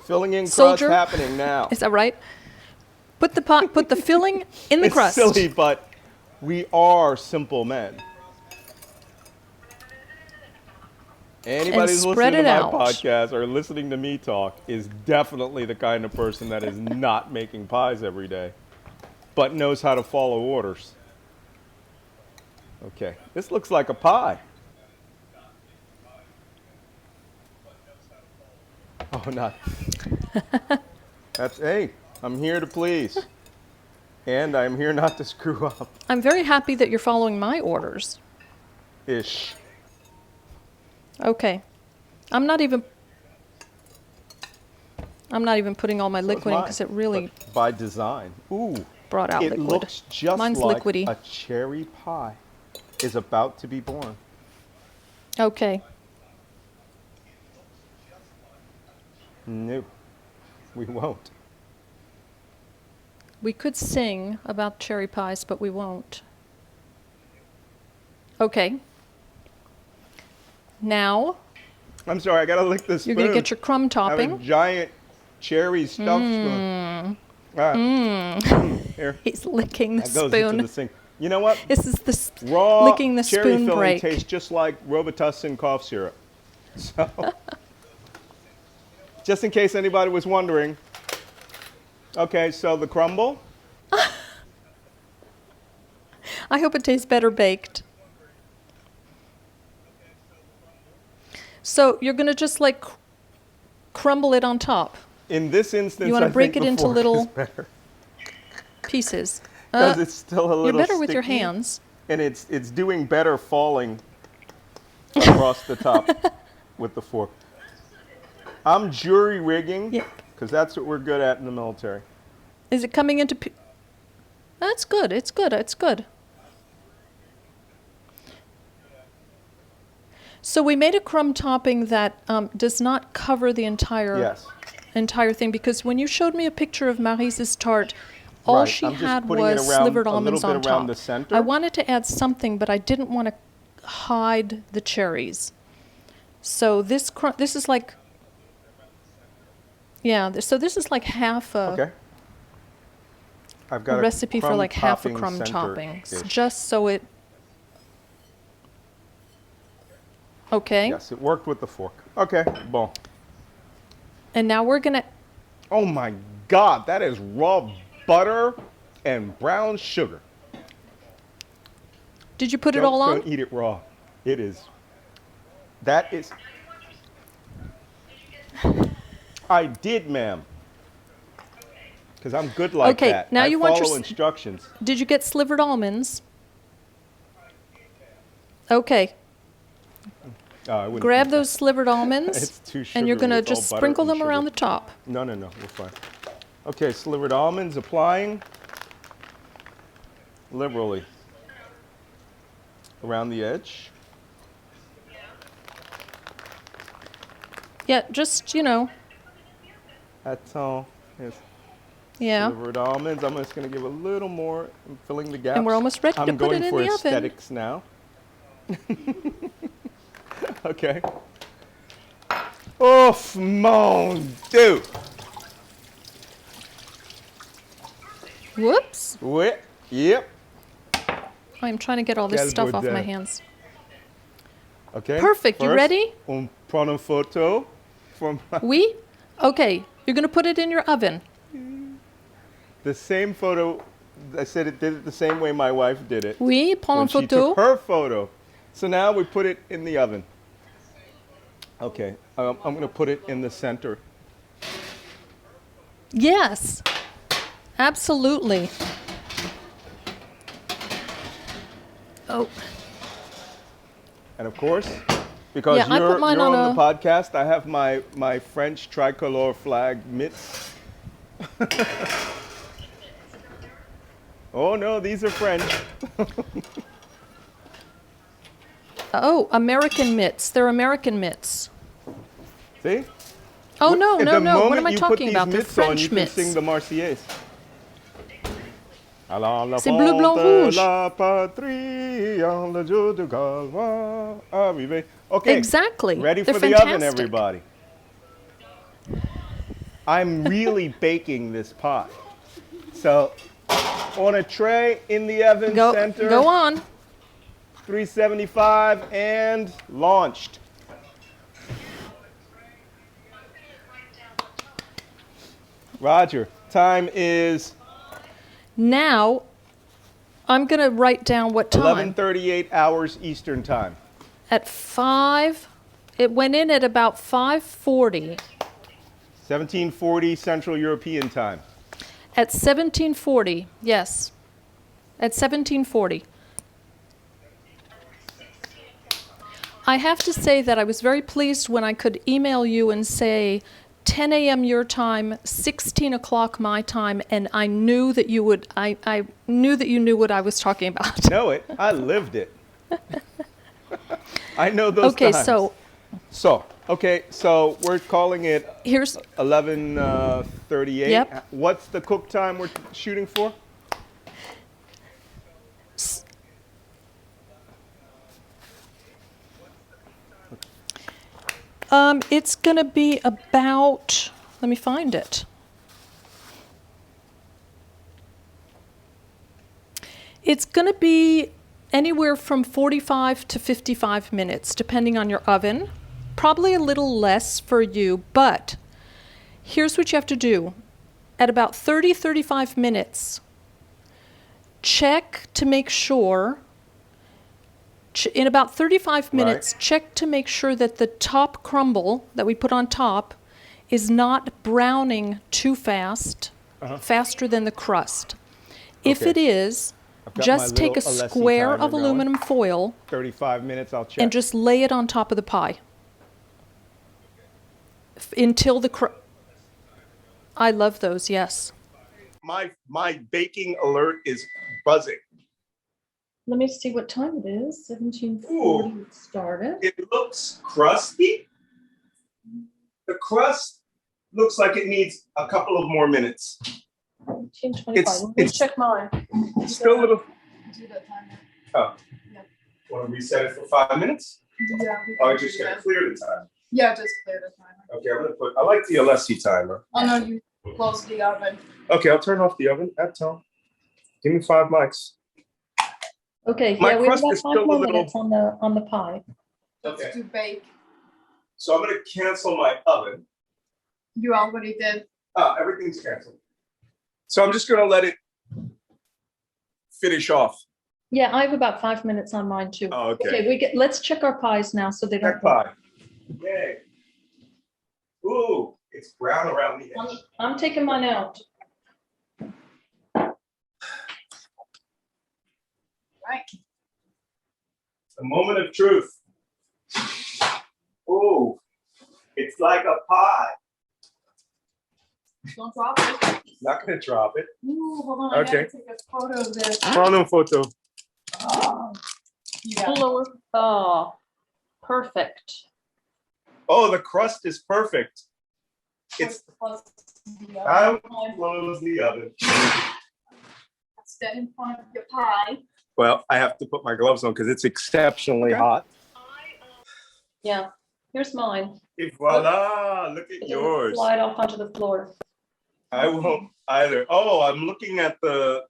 Filling in Soldier. crust happening now. Is that right? Put the filling in the It's crust. silly, but we are simple men. Anybody who's spread listening to it my out. podcast or listening to me talk is definitely the kind of person that is not making pies every day, but knows how to follow orders. Okay, this looks like a pie. Oh, not. Hey, I'm here to please. And I'm here not to screw up. I'm very happy that you're following my orders. Ish. Okay. I'm not even putting all my So it's liquid in mine, because it really but by design. Ooh. brought out It liquid. looks just Mine's like liquidy. a cherry pie is about to be born. Okay. No, we won't. We could sing about cherry pies, but we won't. Okay. Now, I'm sorry, I gotta lick this you're spoon. going to get your crumb I have topping. a giant cherry stuffed spoon. Here, He's licking the that goes into spoon. the sink. You know what? This is the Raw licking the cherry spoon filling break. tastes just like Robitussin cough syrup. So, just in case anybody was wondering. Okay, so the crumble. I hope it tastes better baked. So you're going to just like crumble it on top. In this instance, You want I to break think it the into fork little is better. pieces. Because it's still a little You're better with your sticky, hands. and it's doing better falling across the top with the fork. I'm jury rigging Yeah. because that's what we're good at in the military. Is it coming into... That's good. It's good. It's good. So we made a crumb topping that does not cover the entire thing, because when you showed me a picture of Marise's tart, all Right, she I'm just had putting it was around- slivered a little almonds bit on around top. the center. I wanted to add something, but I didn't want to hide the cherries. So this is like, yeah. So this is like half a Okay. I've got a recipe for crumb like half a topping crumb center topping, dish. just so it. Okay. Yes, it worked with the fork. Okay, bon. And now we're gonna. Oh my God, that is raw butter and brown sugar. Did you put it all on? Don't eat it raw. It is. That is. I did, ma'am. Because I'm good like Okay, that. now I you want follow your instructions. Did you get slivered almonds? Okay. I wouldn't Grab eat that. those slivered almonds, It's too and you're sugary. gonna It's all just butter sprinkle and them around the sugar. top. No, we're fine. Okay, slivered almonds applying liberally around the edge. Yeah, just That's all. Yes. yeah. Slivered almonds. I'm just going to give a little more. I'm filling the gaps. And we're almost ready to I'm put going it in for the oven. aesthetics now. Okay. Oh, mon Dieu. Whoops! Yep. I'm trying to get all this Quel stuff off my bordel. hands. Okay. Perfect. You First, ready? On prend une photo from Oui? Okay. You're gonna put it in your oven. the same photo. I said it did it the same way my wife did it. Oui, prends When une she photo. took her photo. So now we put it in the oven. Okay, I'm going to put it in the center. Yes. Absolutely. Oh, And of course, because Yeah, I put you're mine on on the podcast, I have my French tricolor flag mitts. Oh no, these are French. oh, American mitts. They're American mitts. See? Oh no, At no, the no. What moment am I you put talking these about? They're mitts on, French you mitts. can sing the Marseillaise. Alors la C'est bleu, blanc, fonte rouge. la patrie, en le jour de Gaulois arrivé. Okay. Exactly. Ready They're for the oven, fantastic. everybody. I'm really baking this pie. So, on a tray in the oven center. Go on. 375 and launched. Roger, time is Now, I'm going to write down what time. 11:38 hours Eastern time. At 5, it went in at about 5:40. 1740 Central European time. At 17:40, yes. At 17:40. I have to say that I was very pleased when I could email you and say 10 a.m. your time, 16 o'clock my time, and I knew that you would. I knew that you knew what I was talking about. Know it. I lived it. I know those Okay, times. So we're calling it Here's 11:38. Yep. What's the cook time we're shooting for? It's going to be about, let me find it. It's going to be anywhere from 45 to 55 minutes, depending on your oven. Probably a little less for you, but here's what you have to do. At about 35 minutes, check to make sure In about 35 minutes, check to make sure that the top crumble that we put on top is not browning too fast, faster than the crust. If Okay. it is, I've got just my take a little Alessi square timer of going. aluminum foil 35 minutes, I'll check. and just lay it on top of the pie until the I love those, yes. My baking alert is buzzing. Let me see what time it is. 17:40 it started. It looks crusty. The crust looks like it needs a couple of more minutes. 17:25. Let me check mine. It's still a little. Do the timer. Oh. Yeah. Want to reset it for 5 minutes? Yeah. Oh, I just gotta clear the timer. Yeah, just clear the timer. Okay, I'm gonna put. I like the Alessi timer. Oh no, you close the oven. Okay, I'll turn off the oven at tone. Give me 5 mics. Okay, My yeah, we have crust about is 5 still a more little- minutes on the pie. Just Okay. to bake. So I'm gonna cancel my oven. You already did. Everything's canceled. So I'm just gonna let it finish off. Yeah, I have about 5 minutes on mine too. Oh, okay. Let's check our pies now so they don't. Check pie. Yay. Ooh, it's brown around the edge. I'm taking mine out. Right. A moment of truth. Ooh, it's like a pie. Don't drop it. Not gonna drop it. Ooh, hold on. I Okay. gotta take a photo of this. Photo. Oh, you got it. Lower. Oh, perfect. Oh, the crust is perfect. It's. Close the I oven. will close the oven. Stand in front of your pie. Well, I have to put my gloves on because it's exceptionally hot. Yeah, here's mine. Et voila! Look at It'll yours. slide off onto the floor. I won't either. Oh, I'm looking at the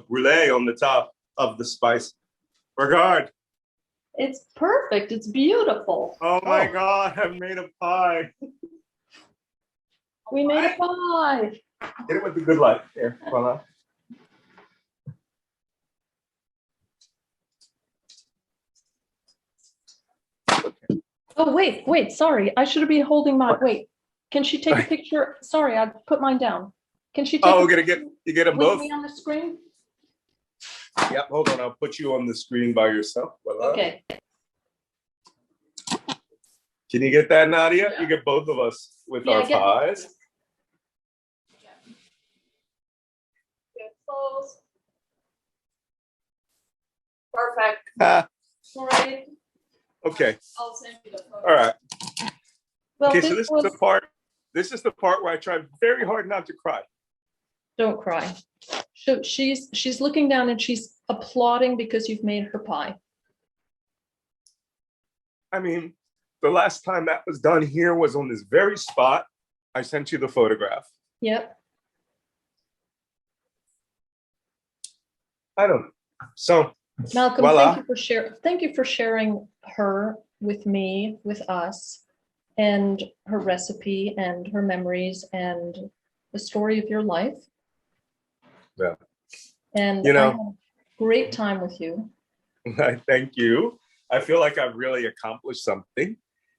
brulee on the top of the spice. Regard. It's perfect. It's beautiful. Oh my God! I've made a pie. We made a pie. Get it with the good light. Here, voila. Oh, wait, sorry. I should be holding mine. Wait, can she take a picture? Sorry, I put mine down. Can she take Oh, a we're gonna you get them with both. me on the screen? Yep. Hold on. I'll put you on the screen by yourself. Voila. Okay. Can you get that, Nadia? You get both of us with Yeah, our pies. Get close. Perfect. Ah, All right. okay. I'll send you the photo. All right. Well, Okay. So this this was, is the part. This is the part where I try very hard not to cry. don't cry. So she's looking down and she's applauding because you've made her pie. I mean, the last time that was done here was on this very spot. I sent you the photograph. Yep. I don't know. So, Malcolm, voila. thank you for sharing her with me, with us, and her recipe and her memories and the story of your life. Yeah. And You know- I had a great time with you. I thank you. I feel like I've really accomplished something,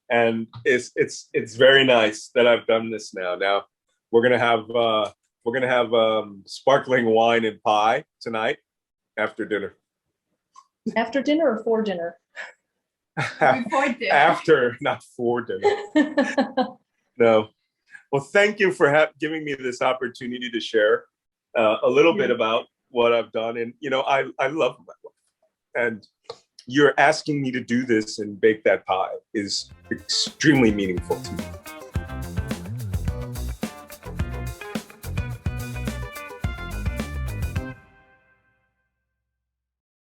and it's very nice that I've done this now. Now we're gonna have sparkling wine and pie tonight after dinner. After dinner or for dinner? Before dinner. After, not for dinner. No. Well, thank you for giving me this opportunity to share a little bit about what I've done. And, you know, I love my life. And you're asking me to do this and bake that pie is extremely meaningful to me.